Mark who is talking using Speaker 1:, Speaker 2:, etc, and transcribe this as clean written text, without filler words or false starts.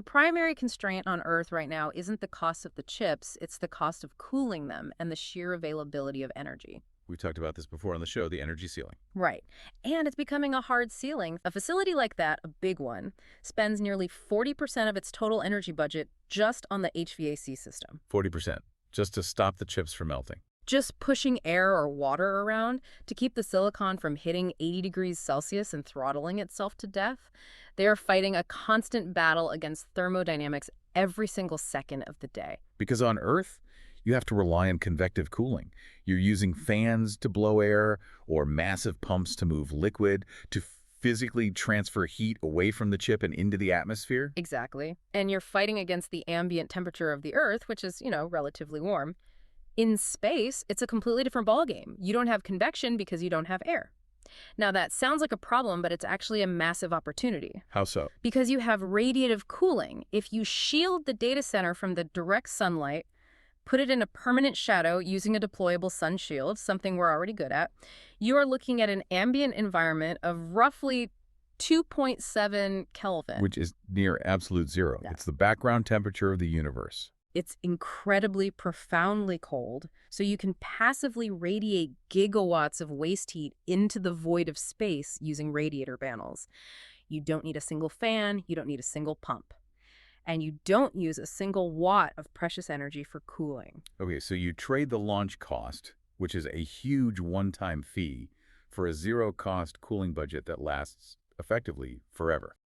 Speaker 1: primary constraint on Earth right now isn't the cost of the chips, it's the cost of cooling them and the sheer availability of energy.
Speaker 2: We've talked about this before on the show, the energy ceiling.
Speaker 1: Right. And it's becoming a hard ceiling. A facility like that, a big one, spends nearly 40% of its total energy budget just on the HVAC system.
Speaker 2: 40%, just to stop the chips from melting.
Speaker 1: Just pushing air or water around to keep the silicon from hitting 80 degrees Celsius and throttling itself to death. They are fighting a constant battle against thermodynamics every single second of the day.
Speaker 2: Because on Earth, you have to rely on convective cooling. You're using fans to blow air or massive pumps to move liquid to physically transfer heat away from the chip and into the atmosphere.
Speaker 1: Exactly. And you're fighting against the ambient temperature of the Earth, which is, relatively warm. In space, it's a completely different ballgame. You don't have convection because you don't have air. Now, that sounds like a problem, but it's actually a massive opportunity.
Speaker 2: How so?
Speaker 1: Because you have radiative cooling. If you shield the data center from the direct sunlight, put it in a permanent shadow using a deployable sun shield, something we're already good at, you are looking at an ambient environment of roughly 2.7 Kelvin.
Speaker 2: Which is near absolute zero.
Speaker 1: Yeah.
Speaker 2: It's the background temperature of the universe.
Speaker 1: It's incredibly, profoundly cold, so you can passively radiate gigawatts of waste heat into the void of space using radiator panels. You don't need a single fan, you don't need a single pump, and you don't use a single watt of precious energy for cooling.
Speaker 2: Okay, so you trade the launch cost, which is a huge one-time fee, for a zero-cost cooling budget that lasts effectively forever.